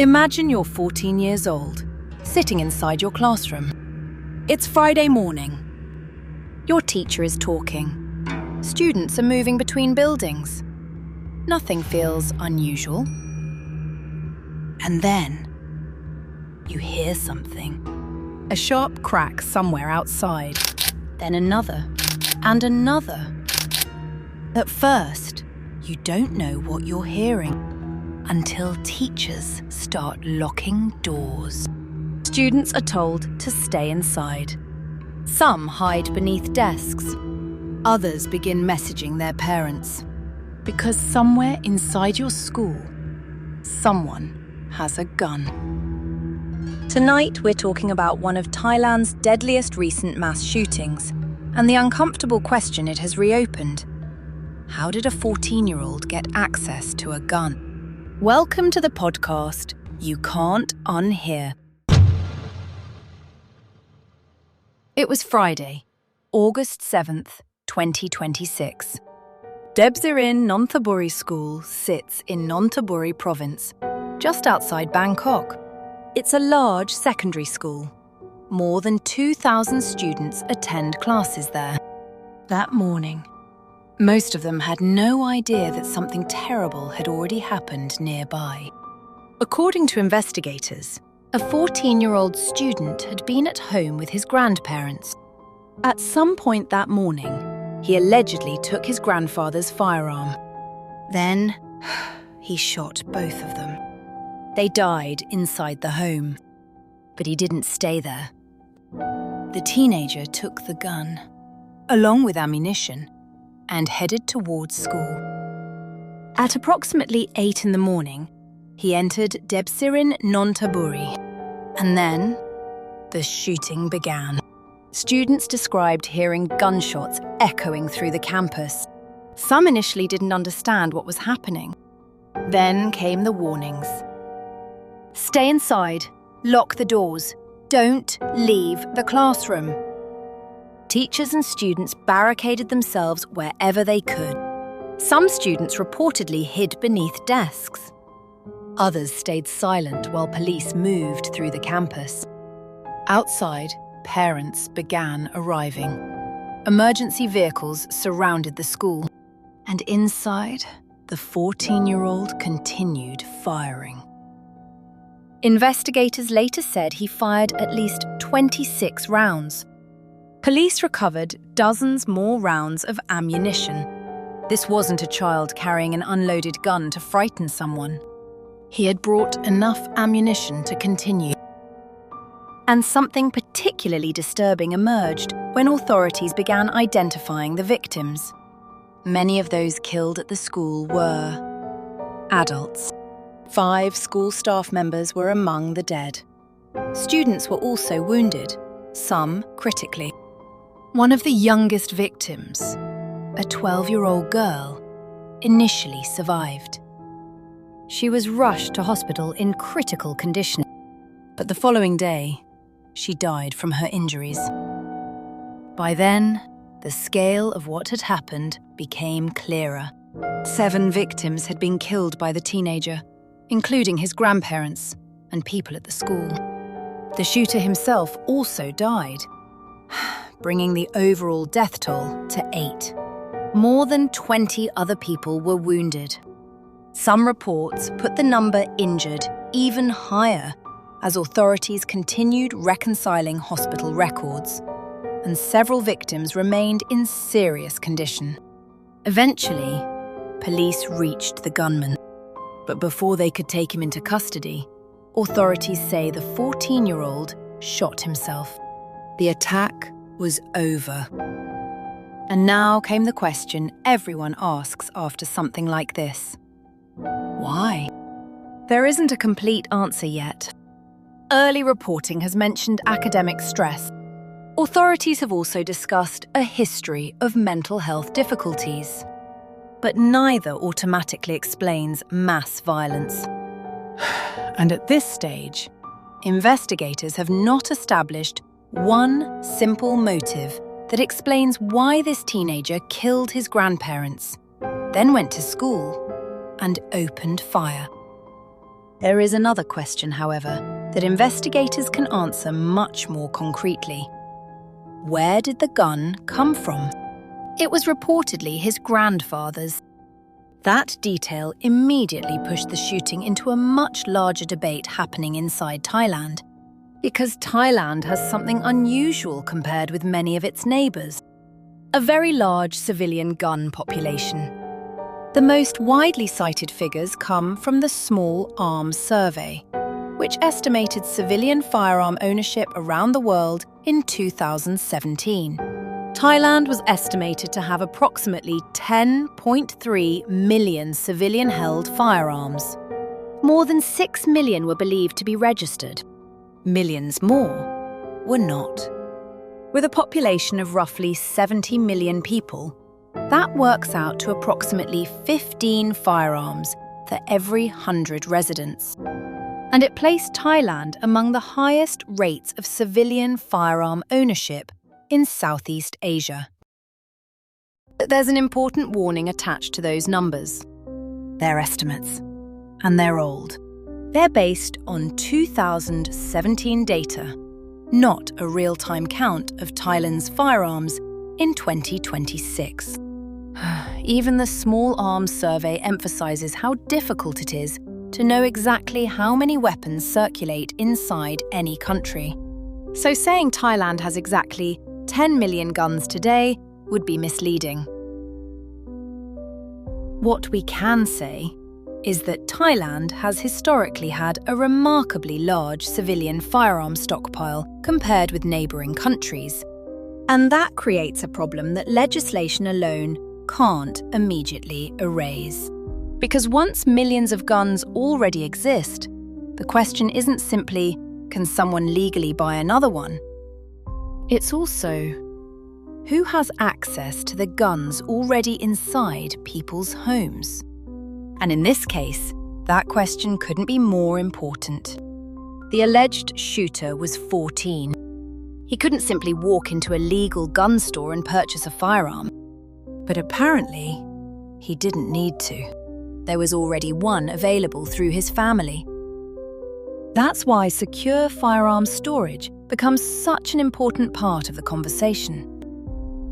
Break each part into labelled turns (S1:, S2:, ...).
S1: Imagine you're 14 years old, sitting inside your classroom. It's Friday morning. Your teacher is talking. Students are moving between buildings. Nothing feels unusual. And then, you hear something. A sharp crack somewhere outside. Then another, and another. At first, you don't know what you're hearing until teachers start locking doors. Students are told to stay inside. Some hide beneath desks. Others begin messaging their parents. Because somewhere inside your school, someone has a gun. Tonight, we're talking about one of Thailand's deadliest recent mass shootings and the uncomfortable question it has reopened. How did a 14-year-old get access to a gun? Welcome to the podcast, You Can't Unhear. It was Friday, August 7th, 2026. Debsirin Nonthaburi School sits in Nonthaburi province, just outside Bangkok. It's a large secondary school. More than 2,000 students attend classes there. That morning, most of them had no idea that something terrible had already happened nearby. According to investigators, a 14-year-old student had been at home with his grandparents. At some point that morning, he allegedly took his grandfather's firearm. Then, he shot both of them. They died inside the home, but he didn't stay there. The teenager took the gun, along with ammunition, and headed towards school. At approximately 8 in the morning, he entered Debsirin Nonthaburi, and then the shooting began. Students described hearing gunshots echoing through the campus. Some initially didn't understand what was happening. Then came the warnings. Stay inside, lock the doors, don't leave the classroom. Teachers and students barricaded themselves wherever they could. Some students reportedly hid beneath desks. Others stayed silent while police moved through the campus. Outside, parents began arriving. Emergency vehicles surrounded the school. And inside, the 14-year-old continued firing. Investigators later said he fired at least 26 rounds. Police recovered dozens more rounds of ammunition. This wasn't a child carrying an unloaded gun to frighten someone. He had brought enough ammunition to continue. And something particularly disturbing emerged when authorities began identifying the victims. Many of those killed at the school were adults. 5 school staff members were among the dead. Students were also wounded, some critically. One of the youngest victims, a 12-year-old girl, initially survived. She was rushed to hospital in critical condition, but the following day, she died from her injuries. By then, the scale of what had happened became clearer. 7 victims had been killed by the teenager, including his grandparents and people at the school. The shooter himself also died, bringing the overall death toll to 8. More than 20 other people were wounded. Some reports put the number injured even higher as authorities continued reconciling hospital records, and several victims remained in serious condition. Eventually, police reached the gunman, but before they could take him into custody, authorities say the 14-year-old shot himself. The attack was over. And now came the question everyone asks after something like this. Why? There isn't a complete answer yet. Early reporting has mentioned academic stress. Authorities have also discussed a history of mental health difficulties. But neither automatically explains mass violence. And at this stage, investigators have not established one simple motive that explains why this teenager killed his grandparents, then went to school and opened fire. There is another question, however, that investigators can answer much more concretely. Where did the gun come from? It was reportedly his grandfather's. That detail immediately pushed the shooting into a much larger debate happening inside Thailand, because Thailand has something unusual compared with many of its neighbours: a very large civilian gun population. The most widely cited figures come from the Small Arms Survey, which estimated civilian firearm ownership around the world in 2017. Thailand was estimated to have approximately 10.3 million civilian-held firearms. More than 6 million were believed to be registered. Millions more were not. With a population of roughly 70 million people, that works out to approximately 15 firearms for every 100 residents. And it placed Thailand among the highest rates of civilian firearm ownership in Southeast Asia. But there's an important warning attached to those numbers. They're estimates, and they're old. They're based on 2017 data, not a real-time count of Thailand's firearms in 2026. Even the Small Arms Survey emphasises how difficult it is to know exactly how many weapons circulate inside any country. So saying Thailand has exactly 10 million guns today would be misleading. What we can say is that Thailand has historically had a remarkably large civilian firearm stockpile compared with neighbouring countries. And that creates a problem that legislation alone can't immediately erase. Because once millions of guns already exist, the question isn't simply, can someone legally buy another one? It's also, who has access to the guns already inside people's homes? And in this case, that question couldn't be more important. The alleged shooter was 14. He couldn't simply walk into a legal gun store and purchase a firearm. But apparently, he didn't need to. There was already one available through his family. That's why secure firearms storage becomes such an important part of the conversation.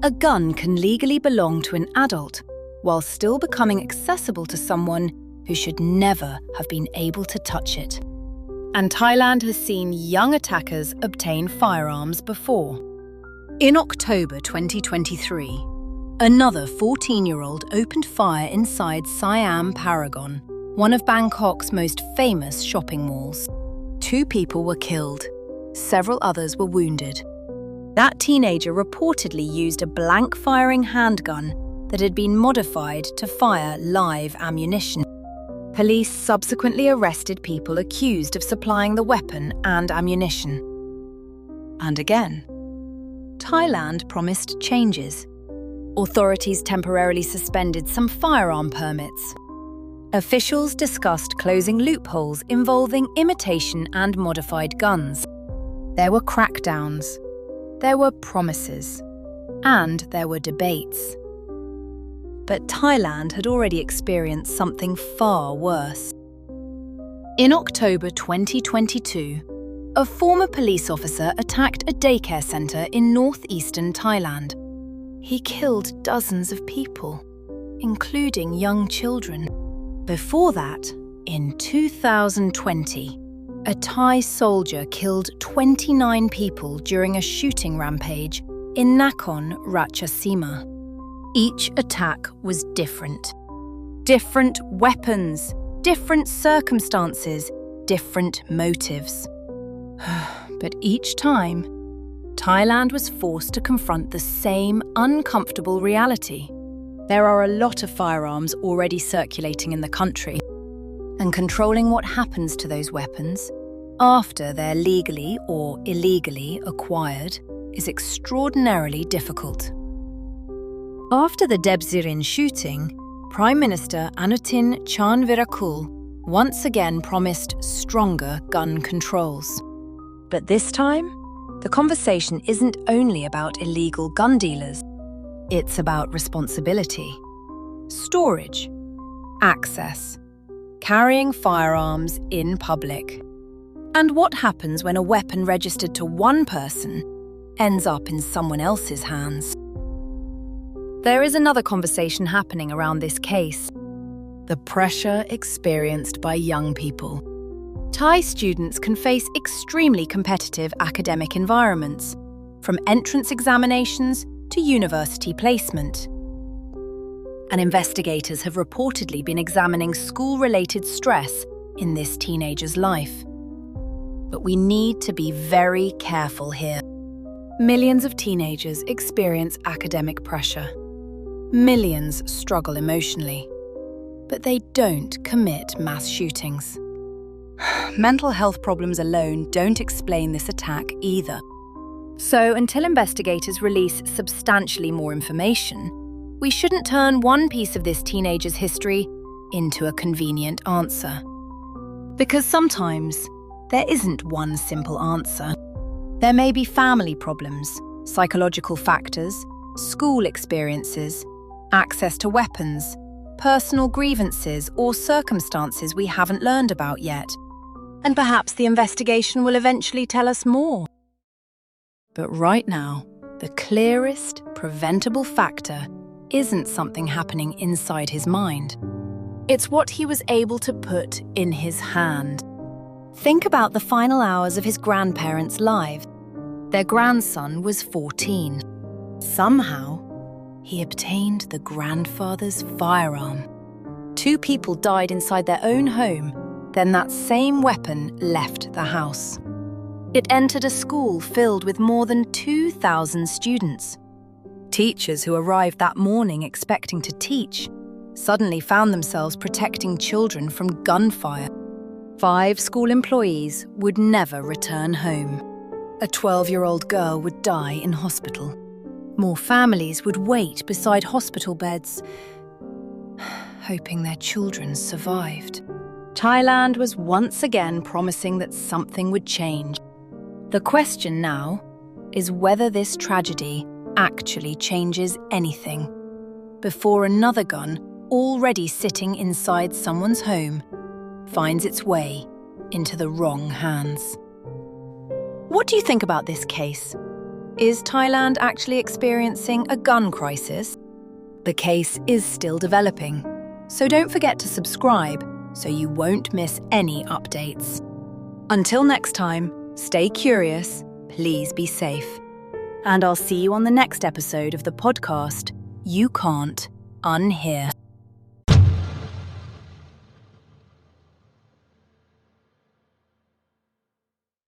S1: A gun can legally belong to an adult while still becoming accessible to someone who should never have been able to touch it. And Thailand has seen young attackers obtain firearms before. In October 2023, another 14-year-old opened fire inside Siam Paragon, one of Bangkok's most famous shopping malls. 2 people were killed. Several others were wounded. That teenager reportedly used a blank-firing handgun that had been modified to fire live ammunition. Police subsequently arrested people accused of supplying the weapon and ammunition. And again, Thailand promised changes. Authorities temporarily suspended some firearm permits. Officials discussed closing loopholes involving imitation and modified guns. There were crackdowns, there were promises, and there were debates. But Thailand had already experienced something far worse. In October 2022, a former police officer attacked a daycare centre in northeastern Thailand. He killed dozens of people, including young children. Before that, in 2020, a Thai soldier killed 29 people during a shooting rampage in Nakhon Ratchasima. Each attack was different. Different weapons, different circumstances, different motives. But each time, Thailand was forced to confront the same uncomfortable reality. There are a lot of firearms already circulating in the country, and controlling what happens to those weapons after they're legally or illegally acquired is extraordinarily difficult. After the Debsirin shooting, Prime Minister Anutin Charnvirakul once again promised stronger gun controls. But this time, the conversation isn't only about illegal gun dealers. It's about responsibility, storage, access, carrying firearms in public. And what happens when a weapon registered to one person ends up in someone else's hands? There is another conversation happening around this case: the pressure experienced by young people. Thai students can face extremely competitive academic environments, from entrance examinations to university placement. And investigators have reportedly been examining school-related stress in this teenager's life. But we need to be very careful here. Millions of teenagers experience academic pressure. Millions struggle emotionally. But they don't commit mass shootings. Mental health problems alone don't explain this attack either. So until investigators release substantially more information, we shouldn't turn one piece of this teenager's history into a convenient answer. Because sometimes there isn't one simple answer. There may be family problems, psychological factors, school experiences, access to weapons, personal grievances, or circumstances we haven't learned about yet. And perhaps the investigation will eventually tell us more. But right now, the clearest preventable factor isn't something happening inside his mind. It's what he was able to put in his hand. Think about the final hours of his grandparents' lives. Their grandson was 14. Somehow, he obtained the grandfather's firearm. 2 people died inside their own home, then that same weapon left the house. It entered a school filled with more than 2,000 students. Teachers who arrived that morning expecting to teach suddenly found themselves protecting children from gunfire. 5 school employees would never return home. A 12-year-old girl would die in hospital. More families would wait beside hospital beds, hoping their children survived. Thailand was once again promising that something would change. The question now is whether this tragedy actually changes anything before another gun, already sitting inside someone's home, finds its way into the wrong hands. What do you think about this case? Is Thailand actually experiencing a gun crisis? The case is still developing, so don't forget to subscribe so you won't miss any updates. Until next time, stay curious, please be safe. And I'll see you on the next episode of the podcast, You Can't Unhear.